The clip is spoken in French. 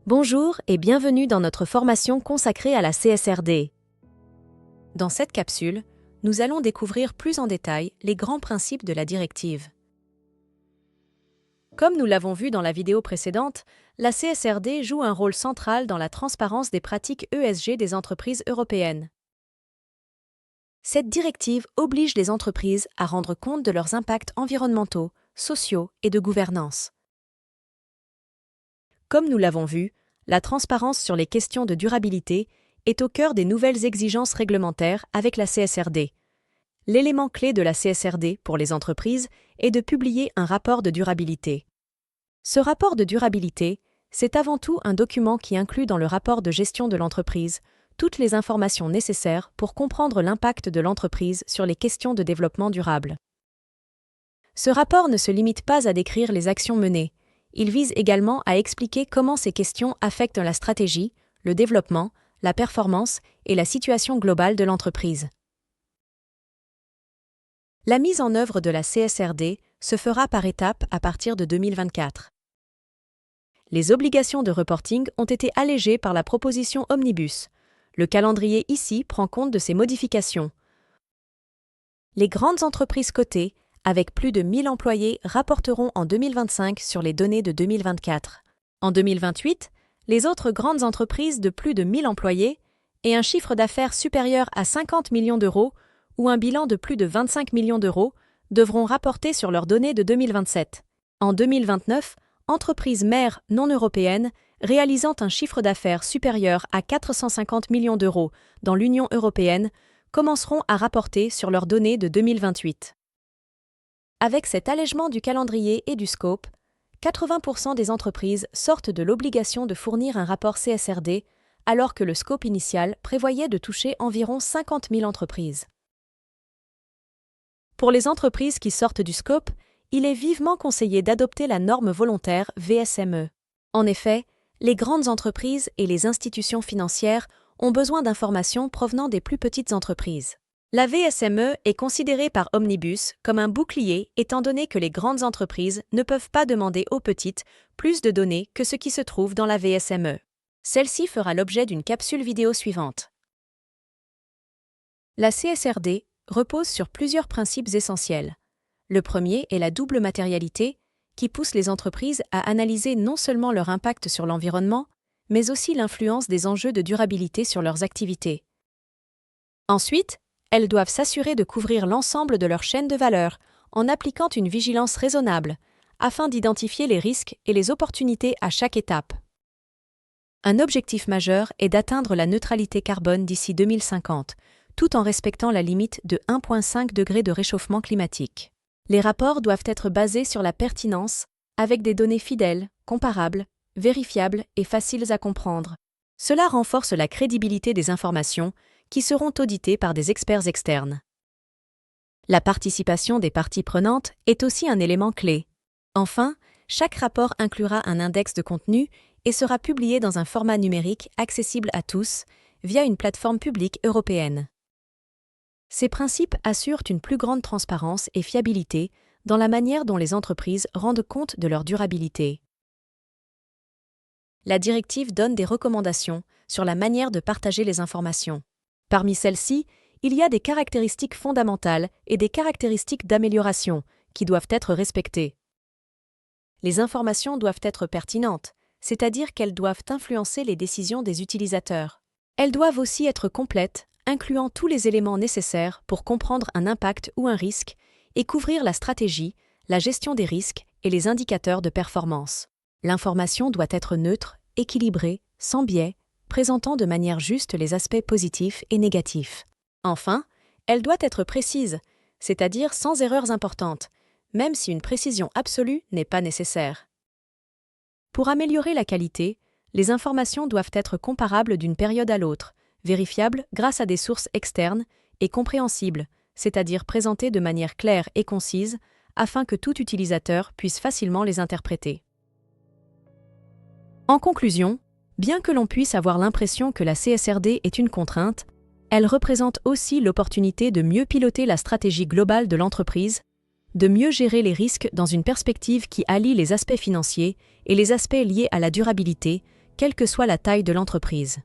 Bonjour et bienvenue dans notre formation consacrée à la CSRD. Dans cette capsule, nous allons découvrir plus en détail les grands principes de la directive. Comme nous l'avons vu dans la vidéo précédente, la CSRD joue un rôle central dans la transparence des pratiques ESG des entreprises européennes. Cette directive oblige les entreprises à rendre compte de leurs impacts environnementaux, sociaux et de gouvernance. Comme nous l'avons vu, la transparence sur les questions de durabilité est au cœur des nouvelles exigences réglementaires avec la CSRD. L'élément clé de la CSRD pour les entreprises est de publier un rapport de durabilité. Ce rapport de durabilité, c'est avant tout un document qui inclut dans le rapport de gestion de l'entreprise toutes les informations nécessaires pour comprendre l'impact de l'entreprise sur les questions de développement durable. Ce rapport ne se limite pas à décrire les actions menées. Il vise également à expliquer comment ces questions affectent la stratégie, le développement, la performance et la situation globale de l'entreprise. La mise en œuvre de la CSRD se fera par étapes à partir de 2024. Les obligations de reporting ont été allégées par la proposition Omnibus. Le calendrier ici prend compte de ces modifications. Les grandes entreprises cotées, avec plus de 1000 employés, rapporteront en 2025 sur les données de 2024. En 2028, les autres grandes entreprises de plus de 1000 employés et un chiffre d'affaires supérieur à 50 millions d'euros ou un bilan de plus de 25 millions d'euros devront rapporter sur leurs données de 2027. En 2029, entreprises mères non européennes réalisant un chiffre d'affaires supérieur à 450 millions d'euros dans l'Union européenne commenceront à rapporter sur leurs données de 2028. Avec cet allègement du calendrier et du scope, 80% des entreprises sortent de l'obligation de fournir un rapport CSRD, alors que le scope initial prévoyait de toucher environ 50 000 entreprises. Pour les entreprises qui sortent du scope, il est vivement conseillé d'adopter la norme volontaire VSME. En effet, les grandes entreprises et les institutions financières ont besoin d'informations provenant des plus petites entreprises. La VSME est considérée par Omnibus comme un bouclier étant donné que les grandes entreprises ne peuvent pas demander aux petites plus de données que ce qui se trouve dans la VSME. Celle-ci fera l'objet d'une capsule vidéo suivante. La CSRD repose sur plusieurs principes essentiels. Le premier est la double matérialité, qui pousse les entreprises à analyser non seulement leur impact sur l'environnement, mais aussi l'influence des enjeux de durabilité sur leurs activités. Ensuite, elles doivent s'assurer de couvrir l'ensemble de leur chaîne de valeur en appliquant une vigilance raisonnable, afin d'identifier les risques et les opportunités à chaque étape. Un objectif majeur est d'atteindre la neutralité carbone d'ici 2050, tout en respectant la limite de 1,5 degré de réchauffement climatique. Les rapports doivent être basés sur la pertinence, avec des données fidèles, comparables, vérifiables et faciles à comprendre. Cela renforce la crédibilité des informations qui seront auditées par des experts externes. La participation des parties prenantes est aussi un élément clé. Enfin, chaque rapport inclura un index de contenu et sera publié dans un format numérique accessible à tous, via une plateforme publique européenne. Ces principes assurent une plus grande transparence et fiabilité dans la manière dont les entreprises rendent compte de leur durabilité. La directive donne des recommandations sur la manière de partager les informations. Parmi celles-ci, il y a des caractéristiques fondamentales et des caractéristiques d'amélioration qui doivent être respectées. Les informations doivent être pertinentes, c'est-à-dire qu'elles doivent influencer les décisions des utilisateurs. Elles doivent aussi être complètes, incluant tous les éléments nécessaires pour comprendre un impact ou un risque et couvrir la stratégie, la gestion des risques et les indicateurs de performance. L'information doit être neutre, équilibrée, sans biais, présentant de manière juste les aspects positifs et négatifs. Enfin, elle doit être précise, c'est-à-dire sans erreurs importantes, même si une précision absolue n'est pas nécessaire. Pour améliorer la qualité, les informations doivent être comparables d'une période à l'autre, vérifiables grâce à des sources externes et compréhensibles, c'est-à-dire présentées de manière claire et concise, afin que tout utilisateur puisse facilement les interpréter. En conclusion, bien que l'on puisse avoir l'impression que la CSRD est une contrainte, elle représente aussi l'opportunité de mieux piloter la stratégie globale de l'entreprise, de mieux gérer les risques dans une perspective qui allie les aspects financiers et les aspects liés à la durabilité, quelle que soit la taille de l'entreprise.